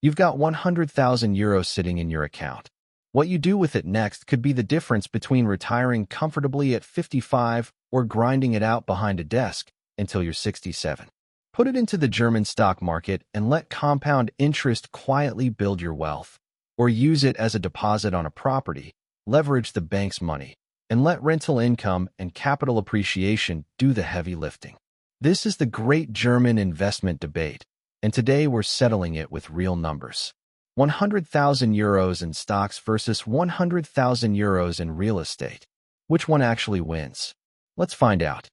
You've got 100,000 euros sitting in your account. What you do with it next could be the difference between retiring comfortably at 55 or grinding it out behind a desk until you're 67. Put it into the German stock market and let compound interest quietly build your wealth. Or use it as a deposit on a property, leverage the bank's money, and let rental income and capital appreciation do the heavy lifting. This is the great German investment debate, and today we're settling it with real numbers. 100,000 euros in stocks versus 100,000 euros in real estate. Which one actually wins? Let's find out.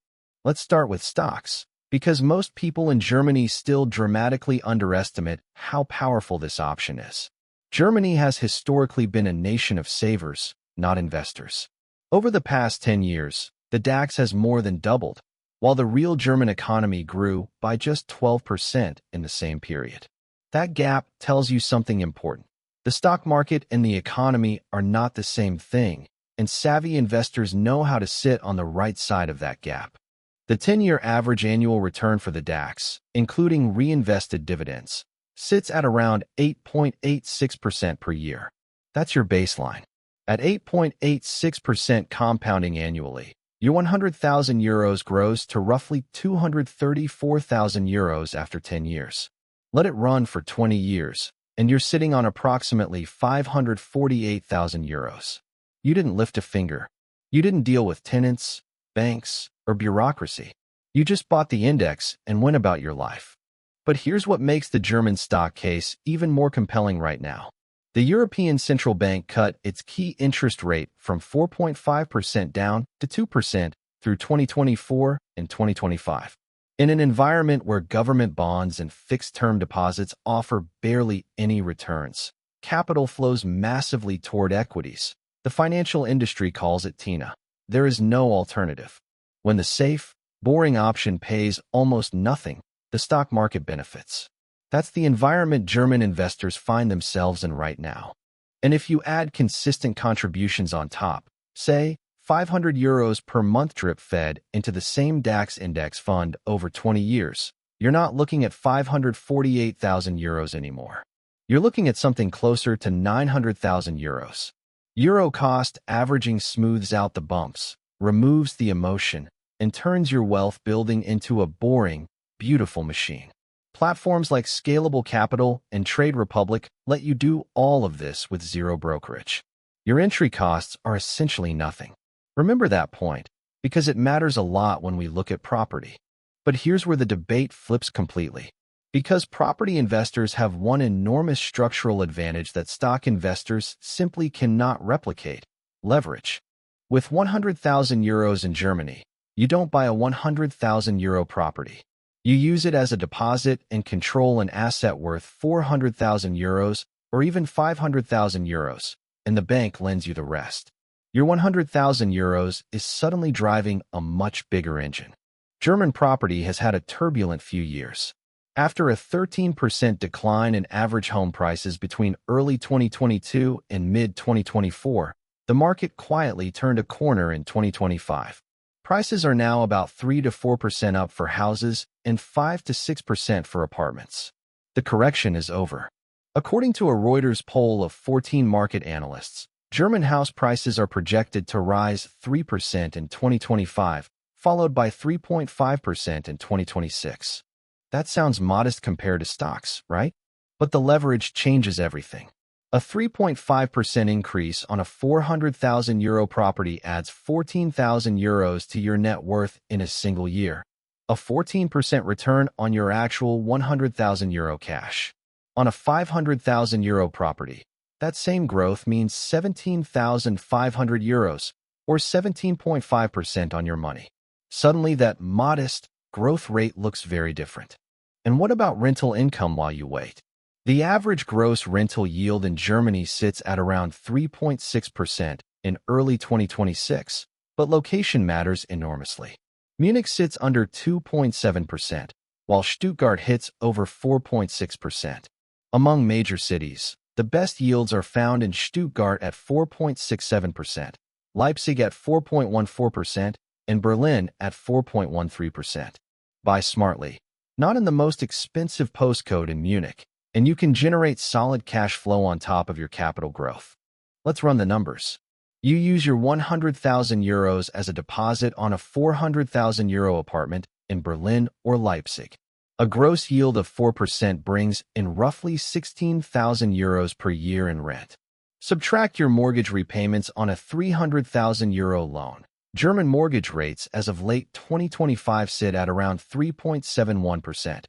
Let's start with stocks, because most people in Germany still dramatically underestimate how powerful this option is. Germany has historically been a nation of savers, not investors. Over the past 10 years, the DAX has more than doubled, while the real German economy grew by just 12% in the same period. That gap tells you something important. The stock market and the economy are not the same thing, and savvy investors know how to sit on the right side of that gap. The 10-year average annual return for the DAX, including reinvested dividends, sits at around 8.86% per year. That's your baseline. At 8.86% compounding annually, your 100,000 euros grows to roughly 234,000 euros after 10 years. Let it run for 20 years, and you're sitting on approximately 548,000 euros. You didn't lift a finger. You didn't deal with tenants, banks, or bureaucracy. You just bought the index and went about your life. But here's what makes the German stock case even more compelling right now. The European Central Bank cut its key interest rate from 4.5% down to 2% through 2024 and 2025. In an environment where government bonds and fixed-term deposits offer barely any returns, capital flows massively toward equities. The financial industry calls it TINA. There is no alternative. When the safe, boring option pays almost nothing, the stock market benefits. That's the environment German investors find themselves in right now. And if you add consistent contributions on top, say 500 euros per month drip fed into the same DAX index fund over 20 years, you're not looking at 548,000 euros anymore. You're looking at something closer to 900,000 euros. Euro cost averaging smooths out the bumps, removes the emotion, and turns your wealth building into a boring, beautiful machine. Platforms like Scalable Capital and Trade Republic let you do all of this with zero brokerage. Your entry costs are essentially nothing. Remember that point, because it matters a lot when we look at property. But here's where the debate flips completely. Because property investors have one enormous structural advantage that stock investors simply cannot replicate: leverage. With 100,000 euros in Germany, you don't buy a 100,000 euro property. You use it as a deposit and control an asset worth 400,000 euros or even 500,000 euros, and the bank lends you the rest. Your 100,000 euros is suddenly driving a much bigger engine. German property has had a turbulent few years. After a 13% decline in average home prices between early 2022 and mid-2024, the market quietly turned a corner in 2025. Prices are now about 3 to 4% up for houses and 5 to 6% for apartments. The correction is over. According to a Reuters poll of 14 market analysts, German house prices are projected to rise 3% in 2025, followed by 3.5% in 2026. That sounds modest compared to stocks, right? But the leverage changes everything. A 3.5% increase on a 400,000 euro property adds 14,000 euros to your net worth in a single year. A 14% return on your actual 100,000 euro cash. On a 500,000 euro property, that same growth means 17,500 euros, or 17.5% on your money. Suddenly, that modest growth rate looks very different. And what about rental income while you wait? The average gross rental yield in Germany sits at around 3.6% in early 2026, but location matters enormously. Munich sits under 2.7%, while Stuttgart hits over 4.6%. Among major cities, the best yields are found in Stuttgart at 4.67%, Leipzig at 4.14%, and Berlin at 4.13%. Buy smartly. Not in the most expensive postcode in Munich, and you can generate solid cash flow on top of your capital growth. Let's run the numbers. You use your 100,000 euros as a deposit on a 400,000 euro apartment in Berlin or Leipzig. A gross yield of 4% brings in roughly 16,000 euros per year in rent. Subtract your mortgage repayments on a 300,000 euro loan. German mortgage rates as of late 2025 sit at around 3.71%.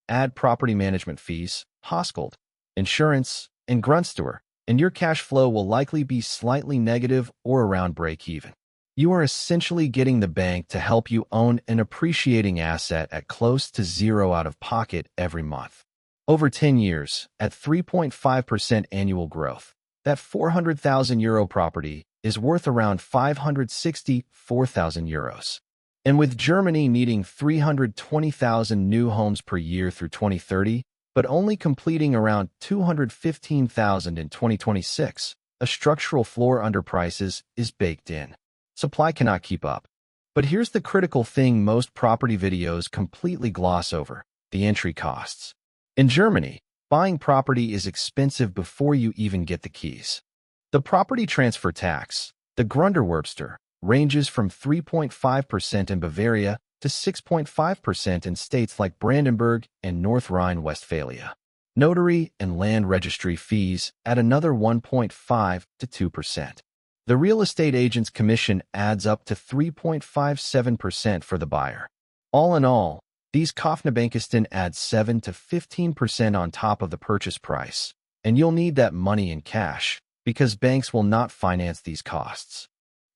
Add property management fees, Hausgeld, insurance, and Grundsteuer, and your cash flow will likely be slightly negative or around break-even. You are essentially getting the bank to help you own an appreciating asset at close to zero out of pocket every month. Over 10 years, at 3.5% annual growth, that 400,000 euro property is worth around 564,000 euros. And with Germany needing 320,000 new homes per year through 2030, but only completing around 215,000 in 2026, a structural floor under prices is baked in. Supply cannot keep up. But here's the critical thing most property videos completely gloss over: the entry costs. In Germany, buying property is expensive before you even get the keys. The property transfer tax, the Grunderwerbsteuer, ranges from 3.5% in Bavaria to 6.5% in states like Brandenburg and North Rhine-Westphalia. Notary and land registry fees add another 1.5 to 2%. The real estate agent's commission adds up to 3.57% for the buyer. All in all, these Kaufnebankosten add 7 to 15% on top of the purchase price, and you'll need that money in cash because banks will not finance these costs.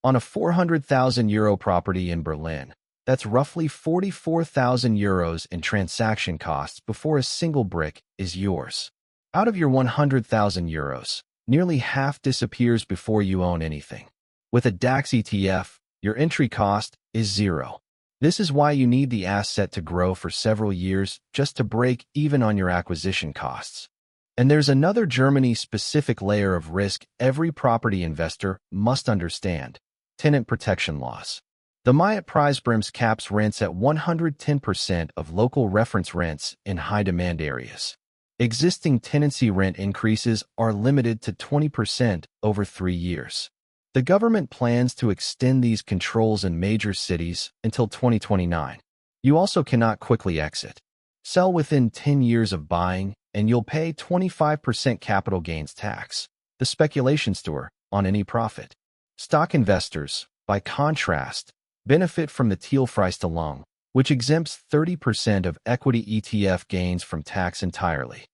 On a 400,000 euro property in Berlin, that's roughly 44,000 euros in transaction costs before a single brick is yours. Out of your 100,000 euros, nearly half disappears before you own anything. With a DAX ETF, your entry cost is zero. This is why you need the asset to grow for several years just to break even on your acquisition costs. And there's another Germany-specific layer of risk every property investor must understand: tenant protection laws. The Mietpreisbremse caps rents at 110% of local reference rents in high-demand areas. Existing tenancy rent increases are limited to 20% over 3 years. The government plans to extend these controls in major cities until 2029. You also cannot quickly exit. Sell within 10 years of buying, and you'll pay 25% capital gains tax, the Spekulationssteuer, on any profit. Stock investors, by contrast, benefit from the Teilfreistellung, which exempts 30% of equity ETF gains from tax entirely.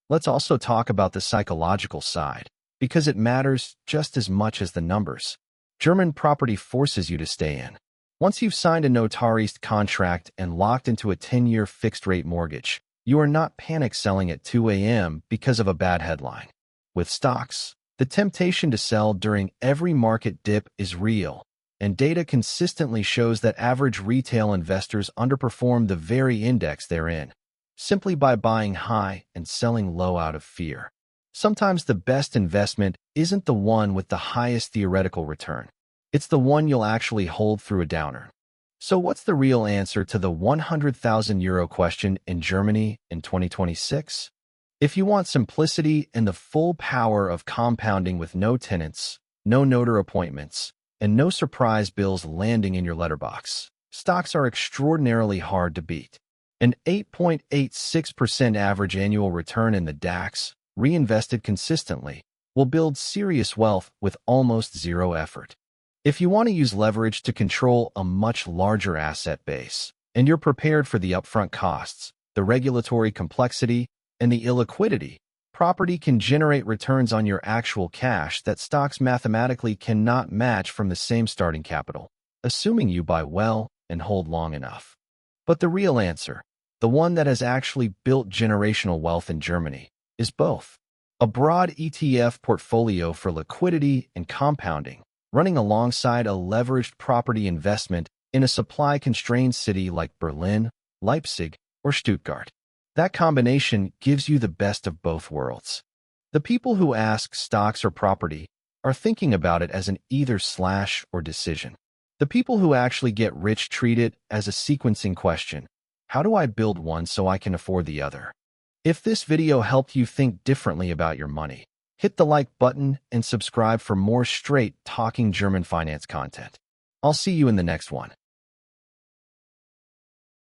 Let's also talk about the psychological side, because it matters just as much as the numbers. German property forces you to stay in. Once you've signed a notarized contract and locked into a 10-year fixed-rate mortgage, you are not panic selling at 2 a.m. because of a bad headline. With stocks, the temptation to sell during every market dip is real, and data consistently shows that average retail investors underperform the very index they're in, simply by buying high and selling low out of fear. Sometimes the best investment isn't the one with the highest theoretical return. It's the one you'll actually hold through a downer. So what's the real answer to the 100,000 euro question in Germany in 2026? If you want simplicity and the full power of compounding with no tenants, no notary appointments, and no surprise bills landing in your letterbox, stocks are extraordinarily hard to beat. An 8.86% average annual return in the DAX, reinvested consistently, will build serious wealth with almost zero effort. If you want to use leverage to control a much larger asset base, and you're prepared for the upfront costs, the regulatory complexity, and the illiquidity, property can generate returns on your actual cash that stocks mathematically cannot match from the same starting capital, assuming you buy well and hold long enough. But the real answer, the one that has actually built generational wealth in Germany, is both. A broad ETF portfolio for liquidity and compounding, running alongside a leveraged property investment in a supply-constrained city like Berlin, Leipzig, or Stuttgart. That combination gives you the best of both worlds. The people who ask stocks or property are thinking about it as an either/or decision. The people who actually get rich treat it as a sequencing question. How do I build one so I can afford the other? If this video helped you think differently about your money, hit the like button and subscribe for more straight talking German finance content. I'll see you in the next one.